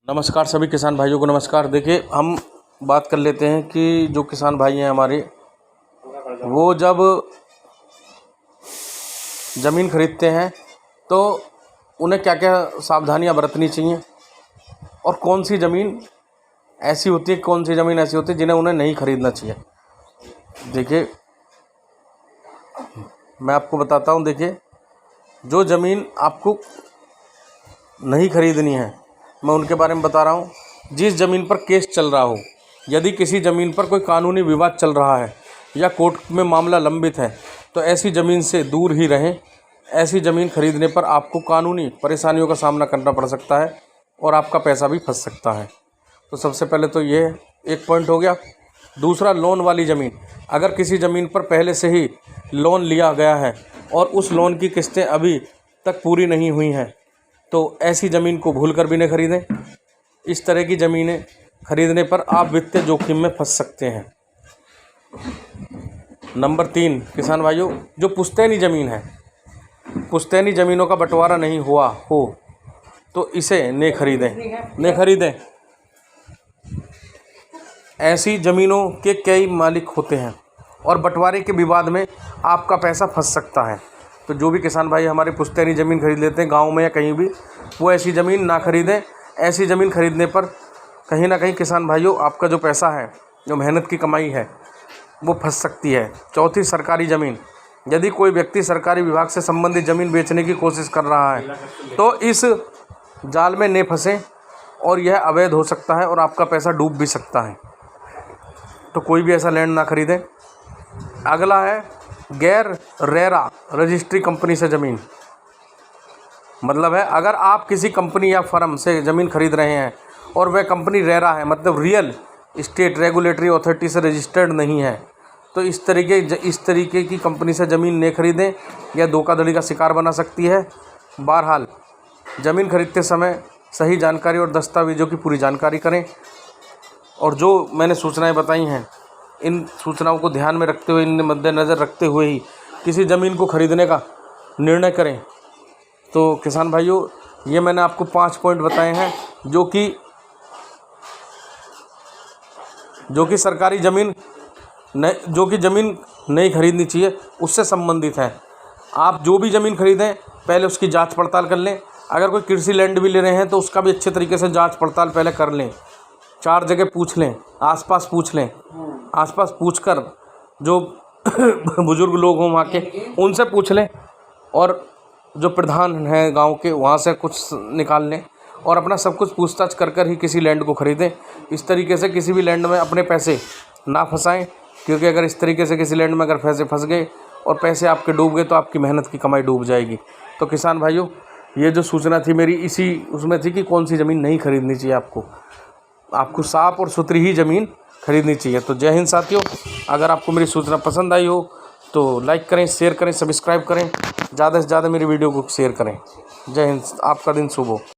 नमस्कार सभी किसान भाइयों को नमस्कार। देखिए, हम बात कर लेते हैं कि जो किसान भाई हैं हमारे, वो जब ज़मीन खरीदते हैं तो उन्हें क्या क्या सावधानियां बरतनी चाहिए और कौन सी ज़मीन ऐसी होती है, कौन सी ज़मीन ऐसी होती है जिन्हें उन्हें नहीं खरीदना चाहिए। देखिए, मैं आपको बताता हूँ। देखिए, जो ज़मीन आपको नहीं खरीदनी है, मैं उनके बारे में बता रहा हूँ। जिस ज़मीन पर केस चल रहा हो, यदि किसी ज़मीन पर कोई कानूनी विवाद चल रहा है या कोर्ट में मामला लंबित है, तो ऐसी ज़मीन से दूर ही रहें। ऐसी ज़मीन खरीदने पर आपको कानूनी परेशानियों का सामना करना पड़ सकता है और आपका पैसा भी फंस सकता है। तो सबसे पहले तो ये एक पॉइंट हो गया। दूसरा, लोन वाली ज़मीन। अगर किसी ज़मीन पर पहले से ही लोन लिया गया है और उस लोन की किस्तें अभी तक पूरी नहीं हुई हैं, तो ऐसी ज़मीन को भूलकर भी नहीं खरीदें। इस तरह की ज़मीनें खरीदने पर आप वित्तीय जोखिम में फंस सकते हैं। नंबर 3, किसान भाइयों, जो पुश्तैनी ज़मीन है, पुश्तैनी ज़मीनों का बंटवारा नहीं हुआ हो तो इसे नहीं खरीदें। ऐसी ज़मीनों के कई मालिक होते हैं और बंटवारे के विवाद में आपका पैसा फंस सकता है। तो जो भी किसान भाई हमारे पुश्तैनी ज़मीन खरीद लेते हैं गांव में या कहीं भी, वो ऐसी ज़मीन ना खरीदें। ऐसी ज़मीन खरीदने पर कहीं ना कहीं किसान भाइयों आपका जो पैसा है, जो मेहनत की कमाई है, वो फंस सकती है। चौथी, सरकारी ज़मीन। यदि कोई व्यक्ति सरकारी विभाग से संबंधित ज़मीन बेचने की कोशिश कर रहा है तो इस जाल में न फंसें और यह अवैध हो सकता है और आपका पैसा डूब भी सकता है। तो कोई भी ऐसा लैंड ना खरीदें। अगला है गैर रेरा रजिस्ट्री कंपनी से ज़मीन। मतलब है, अगर आप किसी कंपनी या फर्म से ज़मीन खरीद रहे हैं और वह कंपनी रेरा है, मतलब रियल इस्टेट रेगुलेटरी अथॉरिटी से रजिस्टर्ड नहीं है, तो इस तरीके की कंपनी से ज़मीन न खरीदें। यह धोखाधड़ी का शिकार बना सकती है। बहरहाल, ज़मीन खरीदते समय सही जानकारी और दस्तावेज़ों की पूरी जानकारी करें। और जो मैंने सूचनाएं बताई हैं, इन सूचनाओं को ध्यान में रखते हुए, इन मद्देनज़र रखते हुए ही किसी ज़मीन को खरीदने का निर्णय करें। तो किसान भाइयों, ये मैंने आपको 5 पॉइंट बताए हैं जो कि सरकारी ज़मीन जो कि ज़मीन नहीं खरीदनी चाहिए, उससे संबंधित है। आप जो भी ज़मीन खरीदें पहले उसकी जांच पड़ताल कर लें। अगर कोई कृषि लैंड भी ले रहे हैं तो उसका भी अच्छे तरीके से जांच पड़ताल पहले कर लें। 4 जगह पूछ लें, आसपास पूछ लें। आसपास पूछकर जो बुज़ुर्ग लोग हों वहाँ के, उनसे पूछ लें और जो प्रधान हैं गांव के, वहाँ से कुछ निकाल लें और अपना सब कुछ पूछताछ कर ही किसी लैंड को ख़रीदें। इस तरीके से किसी भी लैंड में अपने पैसे ना फंसाएं, क्योंकि अगर इस तरीके से किसी लैंड में अगर पैसे फंस गए और पैसे आपके डूब गए तो आपकी मेहनत की कमाई डूब जाएगी। तो किसान भाइयों, ये जो सूचना थी मेरी, इसी उसमें थी कि कौन सी ज़मीन नहीं खरीदनी चाहिए। आपको साफ़ और सुथरी ही ज़मीन खरीदनी चाहिए। तो जय हिंद साथियों। अगर आपको मेरी सूचना पसंद आई हो तो लाइक करें, शेयर करें, सब्सक्राइब करें, ज़्यादा से ज़्यादा मेरी वीडियो को शेयर करें। जय हिंद। आपका दिन शुभ हो।